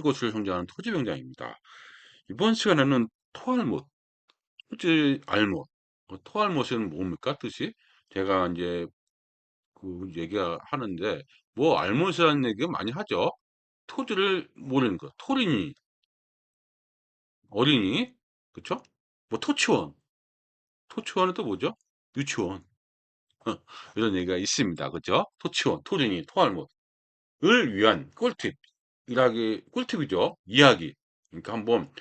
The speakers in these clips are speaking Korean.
가치고치를 형성하는 토지병장입니다. 이번 시간에는 토알못, 토지 알못, 토알못은 뭡니까 뜻이? 제가 이제 그 얘기하는데 뭐 알못이라는 얘기 많이 하죠. 토지를 모르는 거, 토린이, 어린이, 그쵸? 뭐 토치원, 토치원은 또 뭐죠? 유치원. 이런 얘기가 있습니다. 그죠? 토치원, 토린이, 토알못. 을 위한 꿀팁. 꿀팁이죠. 이야기. 그러니까 한번,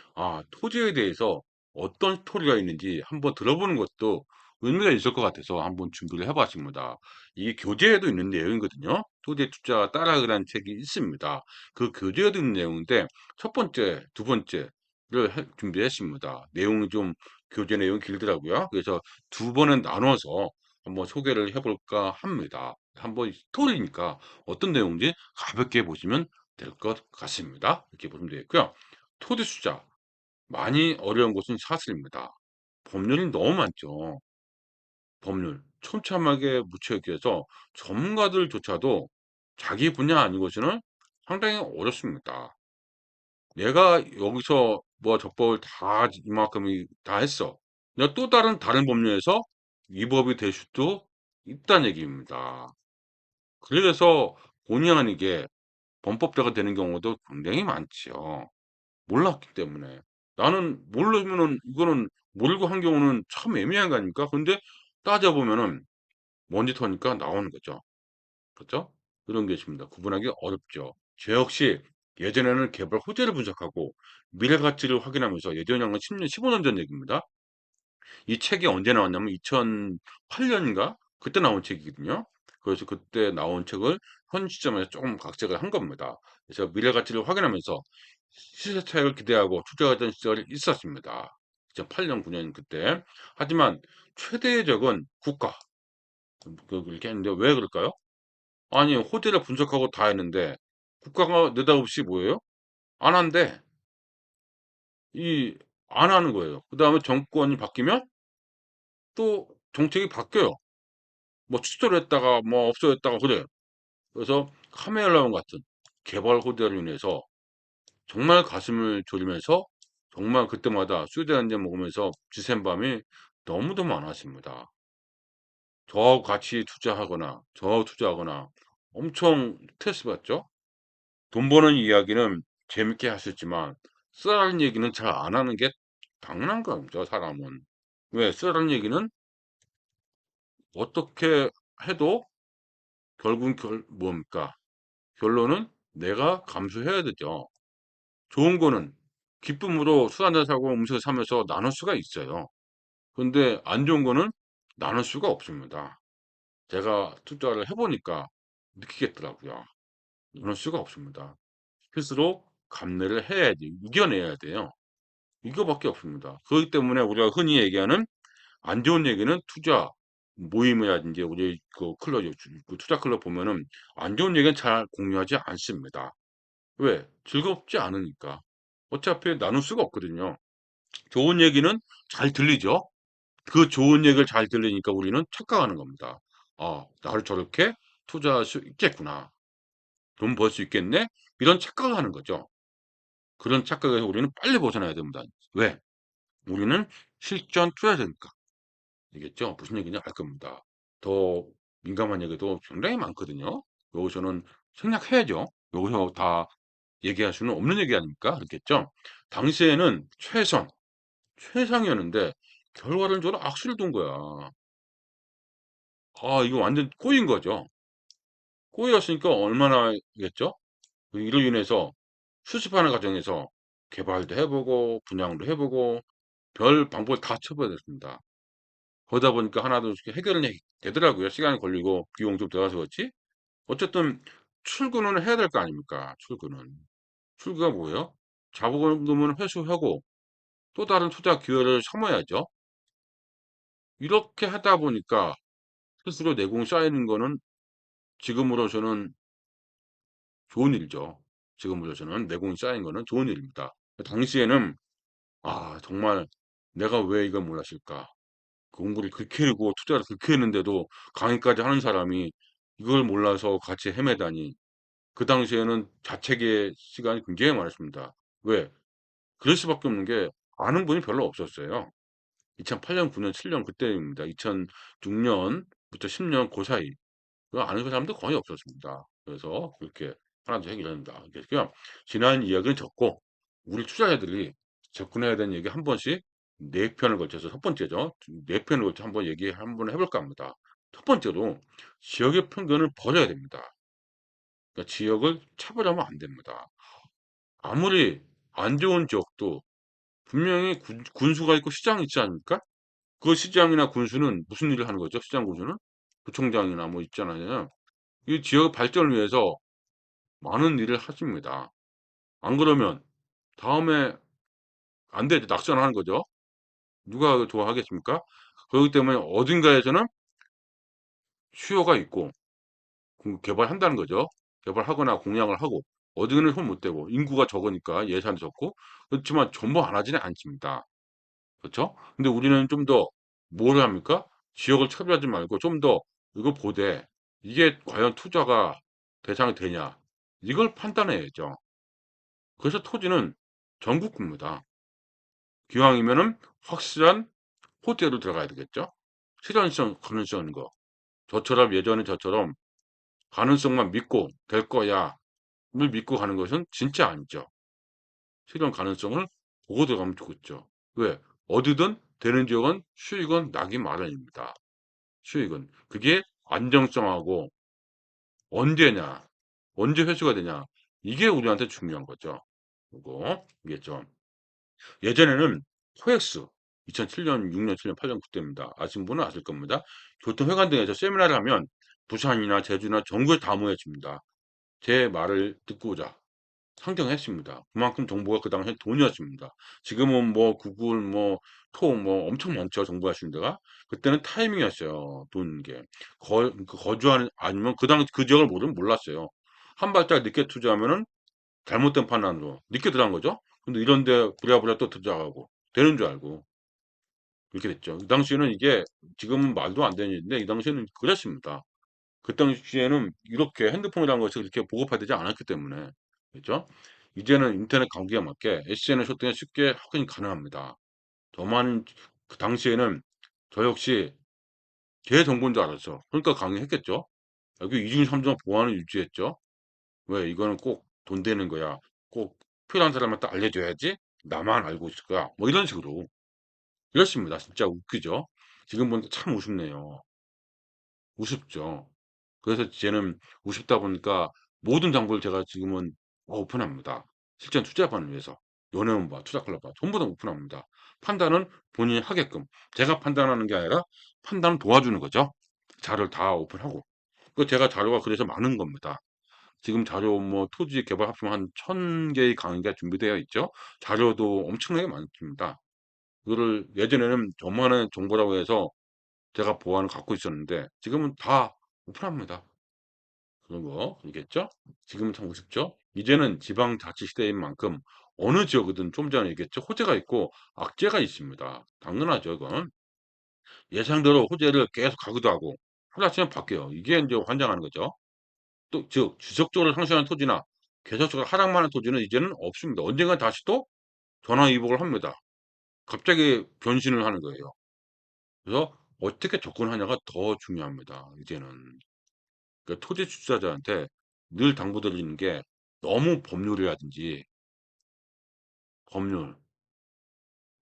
토지에 대해서 어떤 스토리가 있는지 한번 들어보는 것도 의미가 있을 것 같아서 한번 준비를 해봤습니다. 이게 교재에도 있는 내용이거든요. 토지의 투자 따라하기라는 책이 있습니다. 그 교재에도 있는 내용인데, 첫 번째, 두 번째를 준비했습니다. 내용이 좀, 교재 내용이 길더라고요. 그래서 두 번은 나눠서 한번 소개를 해볼까 합니다. 한번 스토리니까 어떤 내용인지 가볍게 보시면 될 것 같습니다. 이렇게 보시면 되겠고요. 토지 투자 많이 어려운 것은 사실입니다. 법률이 너무 많죠. 법률 촘촘하게 묻혀 있기해서 전문가들조차도 자기 분야 아니고서는 상당히 어렵습니다. 내가 여기서 뭐 적법을 다 이만큼이 다 했어. 내가 또 다른 법률에서 위법이 될 수도 있다는 얘기입니다. 그래서 본의 아니게 범법자가 되는 경우도 굉장히 많지요. 몰랐기 때문에. 나는 모르면은 이거는 모르고 한 경우는 참 애매한 거 아닙니까? 근데 따져보면은 먼지터니까 나오는 거죠. 그렇죠? 그런 게 있습니다. 구분하기 어렵죠. 저 역시 예전에는 개발 호재를 분석하고 미래 가치를 확인하면서 예전이 한 10년, 15년 전 얘기입니다. 이 책이 언제 나왔냐면 2008년인가? 그때 나온 책이거든요. 그래서 그때 나온 책을 현 시점에서 조금 각색을 한 겁니다. 그래서 미래 가치를 확인하면서 시세 차익을 기대하고 투자하던 시절이 있었습니다. 2008년, 9년 그때. 하지만 최대의 적은 국가. 그렇게 했는데 왜 그럴까요? 아니, 호재를 분석하고 다 했는데 국가가 느닷없이 뭐예요? 안 한대. 안 하는 거예요. 그 다음에 정권이 바뀌면 또 정책이 바뀌어요. 뭐 취소를 했다가 뭐 없어졌다가 그래요. 그래서 카멜레온 같은 개발 호재로 인해서 정말 가슴을 졸이면서 정말 그때마다 술대 한 잔 먹으면서 지샌 밤이 너무도 많았습니다. 저하고 같이 투자하거나 저하고 투자하거나 엄청 스트레스 받죠. 돈 버는 이야기는 재밌게 하셨지만 쓰라는 얘기는 잘 안 하는 게 당연한 거죠, 사람은. 왜? 쓰라는 얘기는 어떻게 해도 결국은 뭡니까? 결론은 내가 감수해야 되죠. 좋은 거는 기쁨으로 술 한잔 사고 음식을 사면서 나눌 수가 있어요. 근데 안 좋은 거는 나눌 수가 없습니다. 제가 투자를 해보니까 느끼겠더라고요. 나눌 수가 없습니다. 스스로 감내를 해야지, 이겨내야 돼요. 이거밖에 없습니다. 그렇기 때문에 우리가 흔히 얘기하는 안 좋은 얘기는 투자 모임이라든지 우리 그 클럽, 그 투자 클럽 보면은 안 좋은 얘기는 잘 공유하지 않습니다. 왜? 즐겁지 않으니까. 어차피 나눌 수가 없거든요. 좋은 얘기는 잘 들리죠? 그 좋은 얘기를 잘 들리니까 우리는 착각하는 겁니다. 나를 저렇게 투자할 수 있겠구나. 돈 벌 수 있겠네? 이런 착각을 하는 거죠. 그런 착각에서 우리는 빨리 벗어나야 됩니다. 왜? 우리는 실전 투자자니까. 알겠죠? 무슨 얘기인지 알 겁니다. 더 민감한 얘기도 굉장히 많거든요. 여기서는 생략해야죠. 여기서 다 얘기할 수는 없는 얘기 아닙니까? 그렇겠죠? 당시에는 최상이었는데 결과를 저는 악수를 둔 거야. 이거 완전 꼬인 거죠. 꼬였으니까 얼마나겠죠? 이로 인해서 수습하는 과정에서 개발도 해보고 분양도 해보고 별 방법을 다 쳐봐야 됐습니다. 그러다 보니까 하나도 해결은 되더라고요. 시간이 걸리고 비용 좀 들어가서 그렇지. 어쨌든 출근은 해야 될 거 아닙니까? 출근은. 출구가 뭐예요? 자본금은 회수하고 또 다른 투자 기회를 삼아야죠. 이렇게 하다 보니까 스스로 내공이 쌓이는 거는 지금으로서는 좋은 일이죠. 지금으로서는 내공이 쌓인 거는 좋은 일입니다. 당시에는 정말 내가 왜 이걸 몰랐을까? 공부를 그렇게 하고 투자를 그렇게 했는데도 강의까지 하는 사람이 이걸 몰라서 같이 헤매다니. 그 당시에는 자책의 시간이 굉장히 많았습니다. 왜? 그럴 수밖에 없는 게 아는 분이 별로 없었어요. 2008년, 9년, 7년 그때입니다. 2006년부터 10년 고 사이. 그 아는 사람도 거의 없었습니다. 그래서 그렇게 하나도 해결합니다. 그러니까 지난 이야기는 적고 우리 투자자들이 접근해야 되는 얘기 한 번씩 네 편을 걸쳐서 첫 번째죠. 네 편을 걸쳐 한번 얘기 한번 해볼까 합니다. 첫 번째로 지역의 편견을 버려야 됩니다. 그러니까 지역을 차별하면 안 됩니다. 아무리 안 좋은 지역도 분명히 군수가 있고 시장이 있지 않습니까? 그 시장이나 군수는 무슨 일을 하는 거죠? 시장 군수는 구청장이나 뭐 있잖아요. 이 지역 발전을 위해서 많은 일을 하십니다. 안 그러면 다음에 안 돼, 낙선하는 거죠. 누가 좋아하겠습니까? 그렇기 때문에 어딘가에서는 수요가 있고 개발한다는 거죠. 개발하거나 공약을 하고 어디는 손 못 대고 인구가 적으니까 예산이 적고 그렇지만 전부 안 하지는 않습니다. 그렇죠? 근데 우리는 좀 더 뭘 합니까? 지역을 차별하지 말고 좀 더 이거 보되 이게 과연 투자가 대상이 되냐 이걸 판단해야죠. 그래서 토지는 전국구입니다. 기왕이면은 확실한 호재로 들어가야 되겠죠? 실현성, 가능성 있는 거. 저처럼 예전에 저처럼 가능성만 믿고 될 거야를 믿고 가는 것은 진짜 아니죠. 실현 가능성을 보고 들어가면 좋겠죠. 왜? 어디든 되는 지역은 수익은 나기 마련입니다. 수익은. 그게 안정성하고 언제냐, 언제 회수가 되냐. 이게 우리한테 중요한 거죠. 그거, 이겠죠. 예전에는 코엑스 2007년, 6년, 7년, 8년 그때입니다. 아시는 분은 아실 겁니다. 교통회관 등에서 세미나를 하면 부산이나 제주나 전국에 다 모여집니다. 제 말을 듣고자 상정했습니다. 그만큼 정보가 그 당시에 돈이었습니다. 지금은 뭐 구글 뭐 엄청 많죠. 정보할 수 있는 데가. 그때는 타이밍이었어요. 돈 게. 그 거주하는 아니면 그 당시 그 지역을 모르면 몰랐어요. 한 발짝 늦게 투자하면은 잘못된 판단으로 늦게 들어간 거죠. 근데 이런 데 부랴부랴 또 들어가고 되는 줄 알고 그렇게 됐죠. 이 당시에는 이게 지금은 말도 안 되는 일인데 이 당시에는 그랬습니다. 그 당시에는 이렇게 핸드폰이라는 것이 그렇게 보급화되지 않았기 때문에 그렇죠? 이제는 인터넷 관계에 맞게 SNL 쇼핑이 쉽게 확인이 가능합니다. 저만 그 당시에는 저 역시 제 정보인 줄 알았어. 그러니까 강의했겠죠. 여기 이중 삼중 보안을 유지했죠. 왜 이거는 꼭 돈 되는 거야. 꼭 필요한 사람한테 알려줘야지. 나만 알고 있을 거야. 뭐 이런 식으로. 이렇습니다. 진짜 웃기죠. 지금 보니까 참 우습네요. 우습죠. 그래서 쟤는 우습다 보니까 모든 정보를 제가 지금은 오픈합니다. 실전 투자반을 위해서. 연애원바, 투자클럽바 전부 다 오픈합니다. 판단은 본인이 하게끔. 제가 판단하는 게 아니라 판단을 도와주는 거죠. 자료를 다 오픈하고. 그 제가 자료가 그래서 많은 겁니다. 지금 자료 뭐 토지 개발 합치면 한 1000개의 강의가 준비되어 있죠. 자료도 엄청나게 많습니다. 그거를 예전에는 저만의 정보라고 해서 제가 보안을 갖고 있었는데 지금은 다 오픈합니다. 그런 거 알겠죠? 지금은 참 우습죠? 이제는 지방자치 시대인 만큼 어느 지역이든 좀 전에 얘기했죠. 호재가 있고 악재가 있습니다. 당연하죠, 이건. 예상대로 호재를 계속 가기도 하고 하루아침에 바뀌어요. 이게 이제 환장하는 거죠. 또 즉 지속적으로 상승하는 토지나 계속적으로 하락만 하는 토지는 이제는 없습니다. 언젠가 다시 또 전화위복을 합니다. 갑자기 변신을 하는 거예요. 그래서 어떻게 접근하냐가 더 중요합니다, 이제는. 그러니까 토지 투자자한테 늘 당부드리는 게 너무 법률이라든지 법률,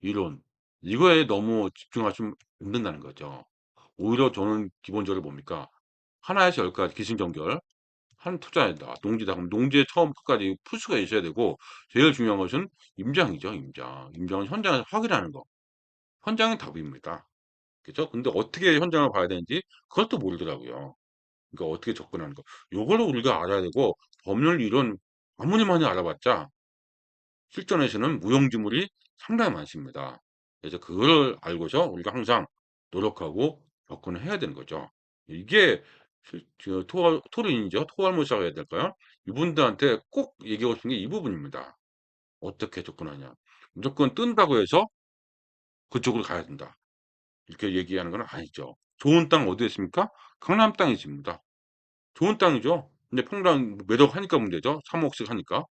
이론 이거에 너무 집중하시면 안 된다는 거죠. 오히려 저는 기본적으로 뭡니까? 하나에서 열까지 기승전결 한 투자에다 농지다 그럼 농지의 처음 끝까지 풀수가 있어야 되고 제일 중요한 것은 임장이죠, 임장. 임장은 현장에서 확인하는 거. 현장은 답입니다. 그죠? 근데 어떻게 현장을 봐야 되는지 그것도 모르더라고요. 그러니까 어떻게 접근하는 거. 요거를 우리가 알아야 되고 법률 이론 아무리 많이 알아봤자 실전에서는 무용지물이 상당히 많습니다. 그래서 그걸 알고서 우리가 항상 노력하고 접근을 해야 되는 거죠. 이게 토린이죠. 토할모사가 해야 될까요? 이분들한테 꼭 얘기하고 싶은 게 이 부분입니다. 어떻게 접근하냐. 무조건 뜬다고 해서 그쪽으로 가야 된다. 이렇게 얘기하는 건 아니죠. 좋은 땅 어디에 있습니까? 강남 땅이 있습니다. 좋은 땅이죠. 근데 평당 매덕 하니까 문제죠. 3억씩 하니까.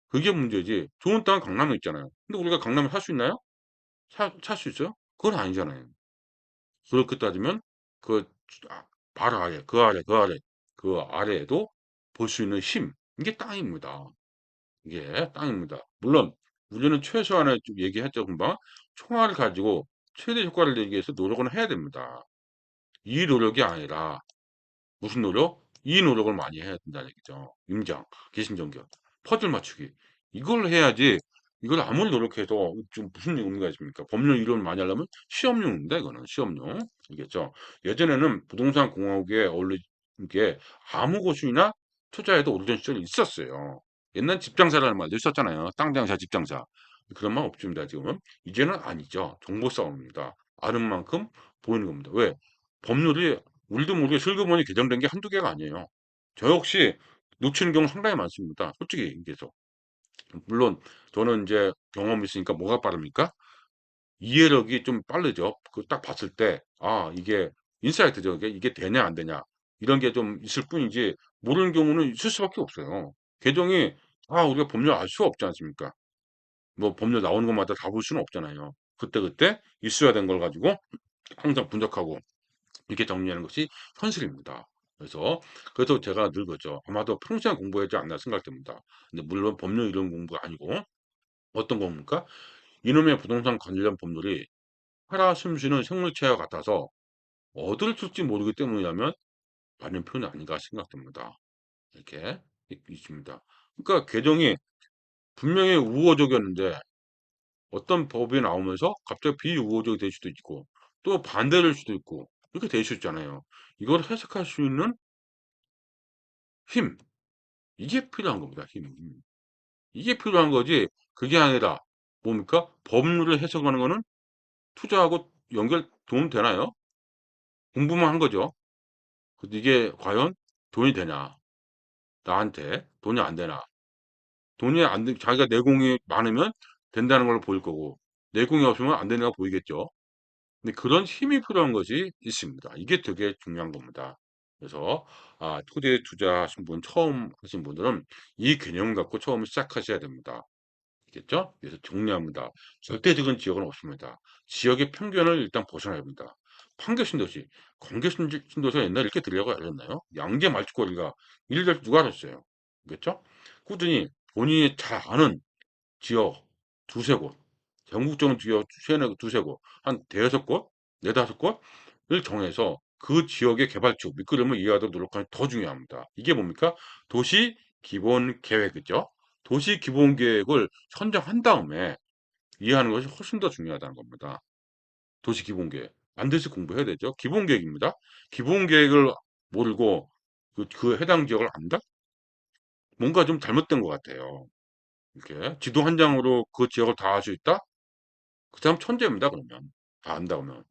그게 문제지. 좋은 땅은 강남에 있잖아요. 근데 우리가 강남에 살 수 있나요? 살 수 있어요? 그건 아니잖아요. 그렇게 따지면 그 아, 바로 아래, 그 아래에도 볼 수 있는 힘, 이게 땅입니다. 이게 땅입니다. 물론 우리는 최소한의 좀 얘기했죠, 금방. 총알을 가지고 최대 효과를 내기 위해서 노력은 해야 됩니다. 이 노력이 아니라 무슨 노력? 이 노력을 많이 해야 된다는 얘기죠. 임장, 개신정결, 퍼즐 맞추기. 이걸 해야지. 이걸 아무리 노력해도 좀 무슨 의미가 있습니까? 법률 이론을 많이 하려면 시험용인데, 이거는 시험용. 알겠죠? 예전에는 부동산 공학에 어울리게 아무 곳이나 투자해도 오르던 시절이 있었어요. 옛날 집장사라는 말도 있었잖아요. 땅장사, 집장사. 그런 말 없습니다, 지금은. 이제는 아니죠. 정보 싸움입니다. 아는 만큼 보이는 겁니다. 왜? 법률이 우리도 모르게 슬그머니 개정된 게 한두 개가 아니에요. 저 역시 놓치는 경우 상당히 많습니다. 솔직히 얘기해서. 물론 저는 이제 경험이 있으니까 뭐가 빠릅니까? 이해력이 좀 빠르죠. 그 딱 봤을 때, 아, 이게 인사이트죠. 이게 되냐, 안 되냐. 이런 게 좀 있을 뿐이지, 모르는 경우는 있을 수밖에 없어요. 개정이, 우리가 법률 알 수가 없지 않습니까? 뭐 법률 나오는 것마다 다 볼 수는 없잖아요. 그때그때 있어야 된 걸 가지고 항상 분석하고 이렇게 정리하는 것이 현실입니다. 그래서 제가 늘 그러죠. 아마도 평생 공부하지 않나 생각됩니다. 근데 물론 법률 이론 공부가 아니고 어떤 겁니까? 이놈의 부동산 관련 법률이 살아 숨쉬는 생물체와 같아서 어디를 쓸지 모르기 때문이라면 맞는 표현이 아닌가 생각됩니다. 이렇게 있습니다. 그러니까 개정이 분명히 우호적이었는데 어떤 법이 나오면서 갑자기 비우호적이 될 수도 있고 또 반대될 수도 있고 이렇게 될 수 있잖아요. 이걸 해석할 수 있는 힘, 이게 필요한 겁니다. 힘. 이게 필요한 거지. 그게 아니라 뭡니까? 법률을 해석하는 거는 투자하고 연결 돈 되나요? 공부만 한 거죠. 근데 이게 과연 돈이 되냐? 나한테 돈이 안 되나? 돈이 안 되, 자기가 내공이 많으면 된다는 걸 보일 거고 내공이 없으면 안 되는 거 보이겠죠. 근데 그런 힘이 필요한 것이 있습니다. 이게 되게 중요한 겁니다. 그래서 토지에 투자하신 분 처음 하신 분들은 이 개념을 갖고 처음 시작하셔야 됩니다. 알겠죠? 그래서 정리합니다. 절대적인 지역은 없습니다. 지역의 편견을 일단 벗어나야 합니다. 판교 신도시, 광교 신도시가 옛날에 이렇게 들려고 알렸나요? 양재 말죽거리가 이래될 누가 알았어요? 알겠죠? 꾸준히 본인이 잘 아는 지역 두세 곳, 전국적인 지역 두세 곳, 한 대여섯 곳, 네다섯 곳을 정해서 그 지역의 개발축, 밑그림을 이해하도록 노력하는 게 더 중요합니다. 이게 뭡니까? 도시 기본 계획이죠. 도시 기본 계획을 선정한 다음에 이해하는 것이 훨씬 더 중요하다는 겁니다. 도시 기본 계획. 반드시 공부해야 되죠. 기본 계획입니다. 기본 계획을 모르고 그 해당 지역을 안다? 뭔가 좀 잘못된 것 같아요. 이렇게 지도 한 장으로 그 지역을 다 알 수 있다? 그 사람 천재입니다, 그러면. 다 안다 그러면.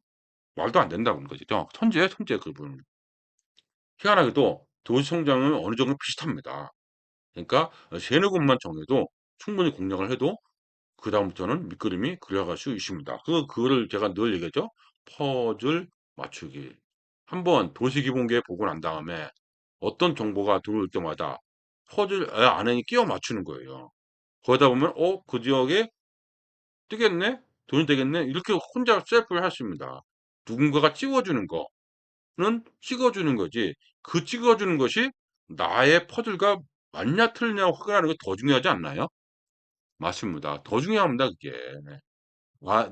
말도 안 된다는 거죠. 천재예요, 천재 그분. 희한하게도 도시 성장은 어느 정도 비슷합니다. 그러니까 세네 곳만 정해도 충분히 공략을 해도 그다음부터는 밑그림이 그려갈 수 있습니다. 그거를 제가 늘 얘기하죠. 퍼즐 맞추기. 한번 도시 기본계획 보고 난 다음에 어떤 정보가 들어올 때마다 퍼즐 안에 끼워 맞추는 거예요. 그러다 보면 그 지역에 뜨겠네? 돈이 되겠네? 이렇게 혼자 셀프를 할 수 있습니다. 누군가가 찍어주는 거는 찍어주는 거지. 그 찍어주는 것이 나의 퍼즐과 맞냐 틀리냐 확인하는 게 더 중요하지 않나요? 맞습니다. 더 중요합니다, 그게.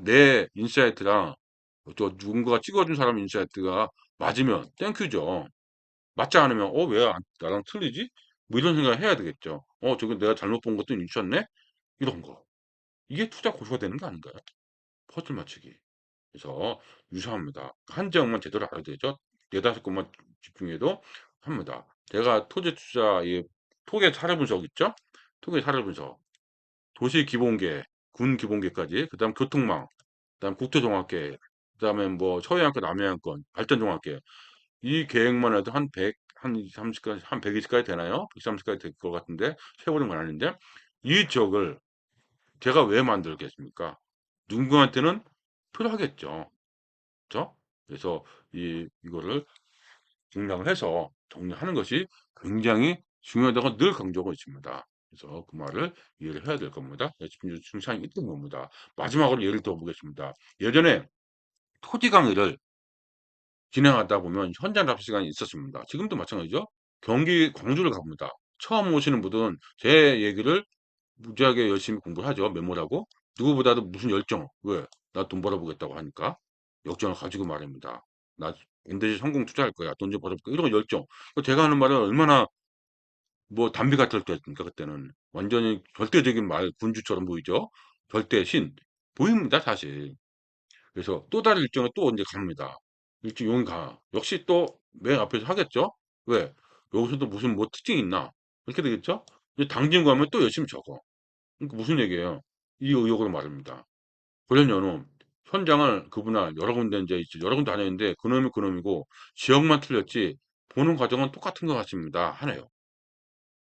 내 인사이트랑 또 누군가가 찍어준 사람 인사이트가 맞으면 땡큐죠. 맞지 않으면 왜 나랑 틀리지? 뭐 이런 생각을 해야 되겠죠. 저기 내가 잘못 본 것도 있었네? 이런 거. 이게 투자 고수가 되는 거 아닌가요? 퍼즐 맞추기. 그래서 유사합니다. 한 지역만 제대로 알아야 되죠. 네다섯 곳만 집중해도 합니다. 제가 토지 투자, 토계 사례 분석 있죠? 토계 사례 분석, 도시 기본계, 군 기본계까지, 그 다음 교통망, 그 다음 국토종합계획, 그 다음에 뭐 서해안권, 남해안권, 발전종합계획. 이 계획만 해도 한 100, 한 30까지, 한 120까지 되나요? 130까지 될 것 같은데, 세월은 아닌데, 이 지역을 제가 왜 만들겠습니까? 누군가한테는 필요하겠죠. 그죠? 그래서 이거를 공략을 해서 정리하는 것이 굉장히 중요하다고 늘 강조하고 있습니다. 그래서 그 말을 이해를 해야 될 겁니다. 집중력 증상이 있던 겁니다. 마지막으로 예를 들어 보겠습니다. 예전에 토지 강의를 진행하다 보면 현장 답사 시간이 있었습니다. 지금도 마찬가지죠. 경기 광주를 갑니다. 처음 오시는 분들은 제 얘기를 무지하게 열심히 공부를 하죠. 메모를 하고. 누구보다도 무슨 열정. 왜? 나 돈 벌어보겠다고 하니까. 역정을 가지고 말입니다. 나 반드시 성공 투자할 거야. 돈 좀 벌어볼까. 이런 열정. 제가 하는 말은 얼마나 뭐 담비 같을 때였습니까? 그때는. 완전히 절대적인 말, 군주처럼 보이죠? 절대 신. 보입니다, 사실. 그래서 또 다른 일정에 또 언제 갑니다. 일정 용이 가. 역시 또 맨 앞에서 하겠죠? 왜? 여기서도 무슨 뭐 특징이 있나? 이렇게 되겠죠? 이제 당진 가면 또 열심히 적어. 그러니까 무슨 얘기예요? 이 의욕으로 말입니다. 그러려면 현장을 그분할 여러 군데 이제 있죠. 여러 군데 다녔는데 그놈이 그놈이고 지역만 틀렸지 보는 과정은 똑같은 것 같습니다. 하네요.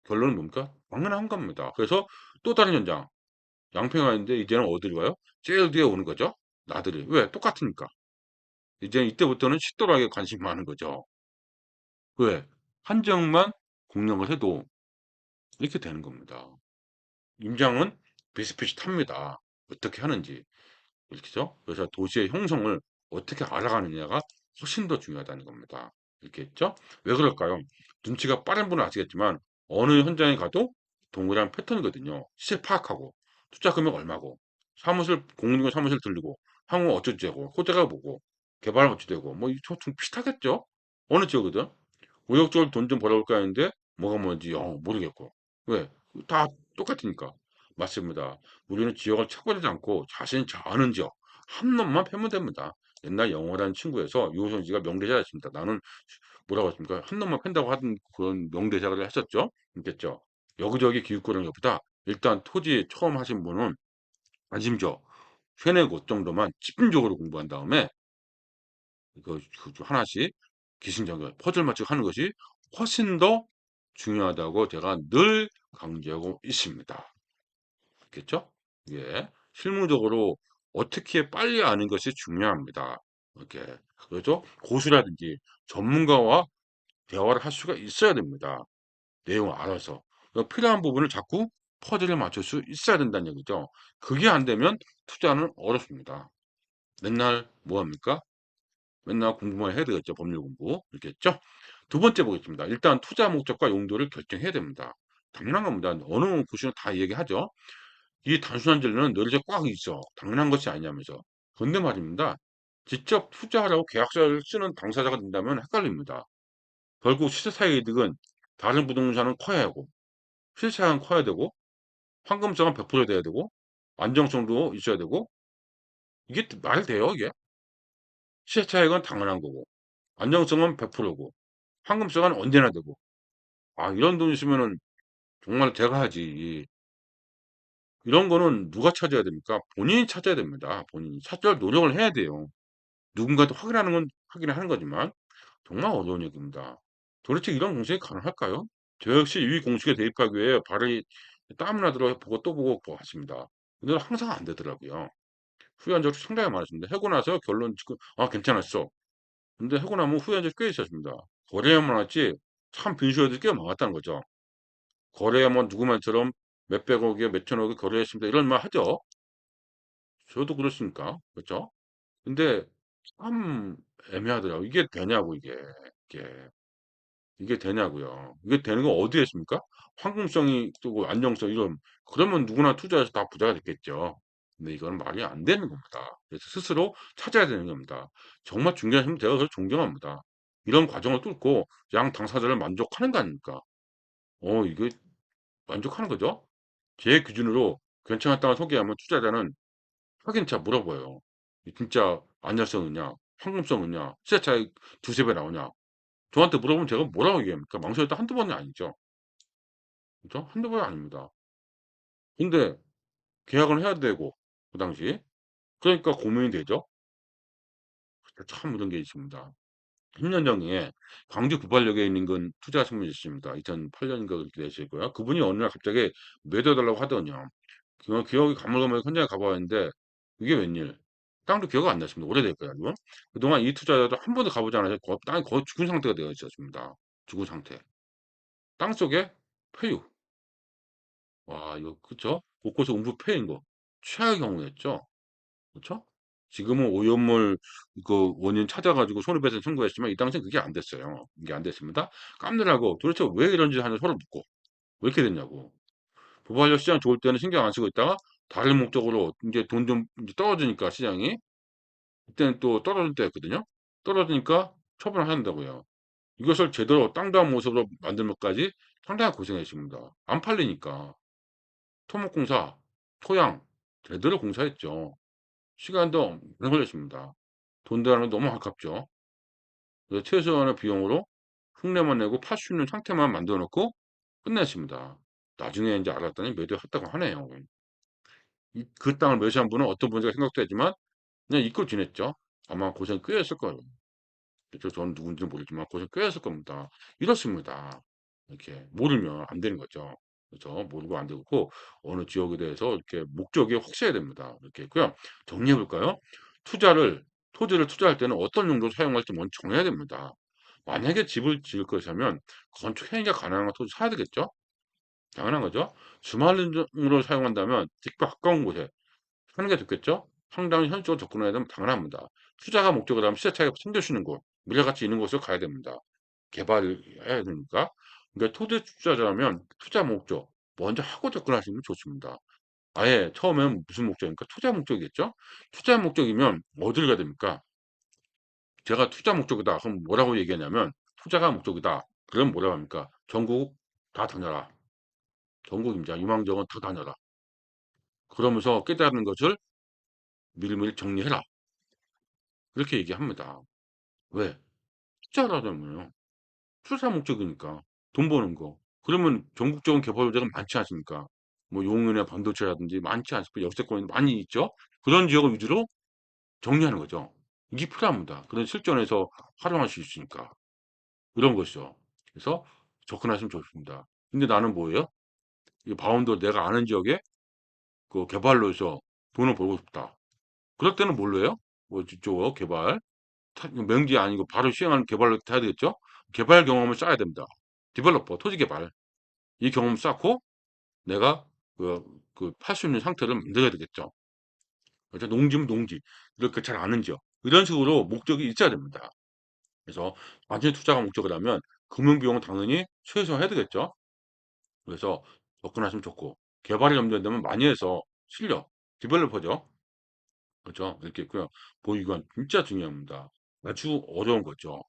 결론은 뭡니까? 당연한 겁니다. 그래서 또 다른 현장. 양평가 있는데 이제는 어디로 가요? 제일 뒤에 오는 거죠. 나들이. 왜? 똑같으니까. 이제 이때부터는 식도락에 관심이 많은 거죠. 왜? 한정만 공략을 해도 이렇게 되는 겁니다. 임장은 비슷비슷합니다. 어떻게 하는지. 이렇게죠. 그래서 도시의 형성을 어떻게 알아가느냐가 훨씬 더 중요하다는 겁니다. 이렇게 했죠. 왜 그럴까요? 눈치가 빠른 분은 아시겠지만 어느 현장에 가도 동일한 패턴이거든요. 시세 파악하고 투자 금액 얼마고 사무실 공인중개 사무실 들리고 향후 어쩌고저쩌고 호재가 뭐고 개발 어찌되고 뭐 이거 좀 비슷하겠죠. 어느 지역이든 우역적으로 돈 좀 벌어볼까 했는데 뭐가 뭔지 모르겠고 왜? 다 똑같으니까 맞습니다. 우리는 지역을 찾고자 않고 자신이 잘 아는 지역 한 놈만 패면 됩니다. 옛날 영어라는 친구에서 유호성 씨가 명대사였습니다. 나는 뭐라고 했습니까? 한 놈만 팬다고 하던 그런 명대사를 하셨죠. 있겠죠. 여기저기 기웃거리는 것보다 일단 토지 처음 하신 분은 안심죠. 세네 곳 정도만 집중적으로 공부한 다음에 하나씩 기승전결 퍼즐 맞추고 하는 것이 훨씬 더 중요하다고 제가 늘 강조하고 있습니다. 겠죠? 예. 실무적으로 어떻게 빨리 아는 것이 중요합니다. 이렇게. 그래서 고수라든지 전문가와 대화를 할 수가 있어야 됩니다. 내용을 알아서. 필요한 부분을 자꾸 퍼즐을 맞출 수 있어야 된다는 얘기죠. 그게 안 되면 투자는 어렵습니다. 맨날 뭐 합니까? 맨날 공부만 해야 되겠죠. 법률 공부. 이렇게 했죠? 두 번째 보겠습니다. 일단 투자 목적과 용도를 결정해야 됩니다. 당연한 겁니다. 어느 구시는 다 얘기하죠. 이 단순한 진리는 뇌리에 꽉 있어. 당연한 것이 아니냐면서. 그런데 말입니다. 직접 투자하라고 계약서를 쓰는 당사자가 된다면 헷갈립니다. 결국 시세차익 이득은 다른 부동산은 커야 하고, 시세차익은 커야 되고, 황금성은 100% 돼야 되고, 안정성도 있어야 되고, 이게 말이 돼요, 이게? 시세차익은 당연한 거고, 안정성은 100%고, 황금성은 언제나 되고. 아, 이런 돈 있으면은 정말 제가 하지. 이런 거는 누가 찾아야 됩니까? 본인이 찾아야 됩니다. 본인이 찾을 노력을 해야 돼요. 누군가한테 확인하는 건 확인을 하는 거지만 정말 어려운 얘기입니다. 도대체 이런 공식이 가능할까요? 저 역시 이 공식에 대입하기 위해 발이 땀나 들어 보고 또 보고 봤습니다. 근데 항상 안 되더라고요. 후회한 적이 상당히 많았습니다. 하고 나서 결론 지금 괜찮았어. 근데 하고 나면 후회한 적이 꽤 있었습니다. 거래야만 왔지 참 빈수여도 꽤 많았다는 거죠. 거래야만 누구만처럼 몇백억에 몇천억에 거래했습니다. 이런 말 하죠. 저도 그렇습니까? 그렇죠? 근데 참 애매하더라고요. 이게 되냐고 이게. 이게 되냐고요. 이게 되는 건 어디에 있습니까? 황금성이 또고 안정성 이런 그러면 누구나 투자해서 다 부자가 됐겠죠. 근데 이건 말이 안 되는 겁니다. 그래서 스스로 찾아야 되는 겁니다. 정말 중요한 힘 제가 그걸 존경합니다. 이런 과정을 뚫고 양 당사자를 만족하는 거 아닙니까? 이게 만족하는 거죠? 제 기준으로 괜찮았다고 소개하면 투자자는 확인차 물어봐요. 이 진짜 안전성 있냐? 황금성 있냐? 시세 차익 두세 배 나오냐? 저한테 물어보면 제가 뭐라고 얘기합니까? 망설였다 한두 번이 아니죠. 그죠? 한두 번이 아닙니다. 근데 계약을 해야 되고 그 당시 그러니까 고민이 되죠. 참 이런 게 있습니다. 10년 전에 광주 구발역에 있는 건 투자신문이 있습니다. 2008 년인가 그렇게 되시고요. 그분이 어느 날 갑자기 매도해 달라고 하더니요. 기억이 가물가물 현장에 가 봤는데 이게 웬일? 땅도 기억 안 나십니다. 오래됐거든요. 그동안 이 투자자도 한 번도 가보지 않아서 땅이 거의 죽은 상태가 되어 있었습니다. 죽은 상태. 땅 속에 폐유. 와, 이거, 그쵸? 곳곳에 웅부패인 거. 최악의 경우였죠. 그쵸? 지금은 오염물 그 원인 찾아가지고 손해배상 청구했지만 이 당시엔 그게 안 됐어요. 이게 안 됐습니다. 깜놀하고 도대체 왜 이런지 하는 서로 묻고 왜 이렇게 됐냐고. 부발력 시장 좋을 때는 신경 안 쓰고 있다가 다른 목적으로 이제 돈 좀 떨어지니까 시장이 그때는 또 떨어질 때였거든요. 떨어지니까 처분을 한다고요. 이것을 제대로 땅다운 모습으로 만들면까지 상당히 고생했습니다. 안 팔리니까. 토목공사, 토양 제대로 공사했죠. 시간도 오래 걸렸습니다. 돈 들어가는 게 너무 아깝죠. 그래서 최소한의 비용으로 흉내만 내고 팔 수 있는 상태만 만들어 놓고 끝냈습니다. 나중에 이제 알았더니 매도했다고 하네요. 그 땅을 매수한 분은 어떤 분인지가 생각도 했지만 그냥 잊고 지냈죠. 아마 고생 꽤 했을 거예요. 그래서 저는 누군지는 모르지만 고생 꽤 했을 겁니다. 이렇습니다. 이렇게 모르면 안 되는 거죠. 그래서 모르고 안 되고 어느 지역에 대해서 이렇게 목적이 확실해야 됩니다. 이렇게 있고요. 정리해 볼까요? 투자를 토지를 투자할 때는 어떤 용도로 사용할지 먼저 정해야 됩니다. 만약에 집을 지을 것이라면 건축 행위가 가능한 토지 사야 되겠죠? 당연한 거죠. 주말로 사용한다면 집 가까운 곳에 하는 게 좋겠죠? 상당히 현실적으로 접근해야 되면 당연합니다. 투자가 목적이라면 시세 차익이 생길 수 있는 곳, 미래가치 있는 곳으로 가야 됩니다. 개발해야 되니까. 그러니까 토지 투자자라면 투자 목적 먼저 하고 접근하시면 좋습니다. 아예 처음엔 무슨 목적입니까? 투자 목적이겠죠? 투자 목적이면 어디를 가야 됩니까? 제가 투자 목적이다. 그럼 뭐라고 얘기하냐면 투자가 목적이다. 그럼 뭐라고 합니까? 전국 다 다녀라. 전국입니다. 이왕정원 다 다녀라. 그러면서 깨달은 것을 미리미리 정리해라. 그렇게 얘기합니다. 왜? 투자라잖아요. 투자 목적이니까. 돈 버는 거. 그러면 전국적인 개발도자가 많지 않습니까? 뭐 용인의 반도체라든지 많지 않습니까? 역세권이 많이 있죠? 그런 지역을 위주로 정리하는 거죠. 이게 필요합니다. 그런 실전에서 활용할 수 있으니까. 이런 것이죠. 그래서 접근하시면 좋습니다. 근데 나는 뭐예요? 이 바운더 내가 아는 지역에 그 개발로 해서 돈을 벌고 싶다. 그럴 때는 뭘로 해요? 뭐 이쪽 개발. 명기 아니고 바로 시행하는 개발로 해야 되겠죠? 개발 경험을 쌓아야 됩니다. 디벨로퍼, 토지 개발. 이 경험 쌓고 내가 팔 수 있는 상태를 만들어야 되겠죠. 그래서 농지면 농지. 이렇게 잘 아는 지역. 이런 식으로 목적이 있어야 됩니다. 그래서 단지 투자가 목적이라면 금융 비용은 당연히 최소화해야 되겠죠. 그래서 접근하시면 좋고 개발이 염두된다면 많이 해서 실력, 디벨로퍼죠. 그렇죠. 이렇게 있고요. 보유관 진짜 중요합니다. 아주 어려운 거죠.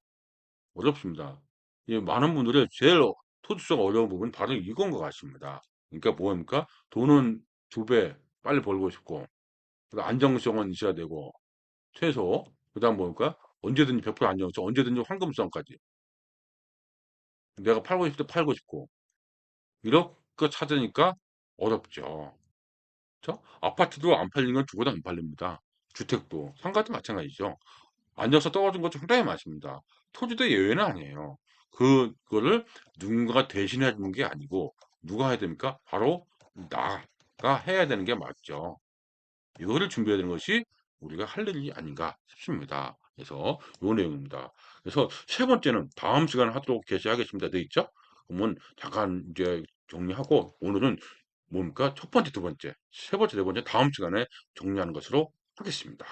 어렵습니다. 이 많은 분들이 제일 토지수가 어려운 부분이 바로 이건 것 같습니다. 그러니까 뭐입니까? 돈은 2배 빨리 벌고 싶고, 그다음 안정성은 있어야 되고, 최소, 그다음 뭡니까? 언제든지 100% 안정성, 언제든지 황금성까지. 내가 팔고 싶을 때 팔고 싶고, 이렇게 찾으니까 어렵죠. 그렇죠? 아파트도 안 팔리는 건 죽어도 안 팔립니다. 주택도, 상가도 마찬가지죠. 앉아서 떨어진 것도 상당히 많습니다. 토지도 예외는 아니에요. 그거를 누군가가 대신해 주는 게 아니고 누가 해야 됩니까? 바로 나가 해야 되는 게 맞죠. 이거를 준비해야 되는 것이 우리가 할 일이 아닌가 싶습니다. 그래서 요 내용입니다. 그래서 세 번째는 다음 시간에 하도록 개시하겠습니다. 돼 있죠? 그러면 잠깐 이제 정리하고 오늘은 뭡니까? 첫 번째, 두 번째, 세 번째, 네 번째 다음 시간에 정리하는 것으로 하겠습니다.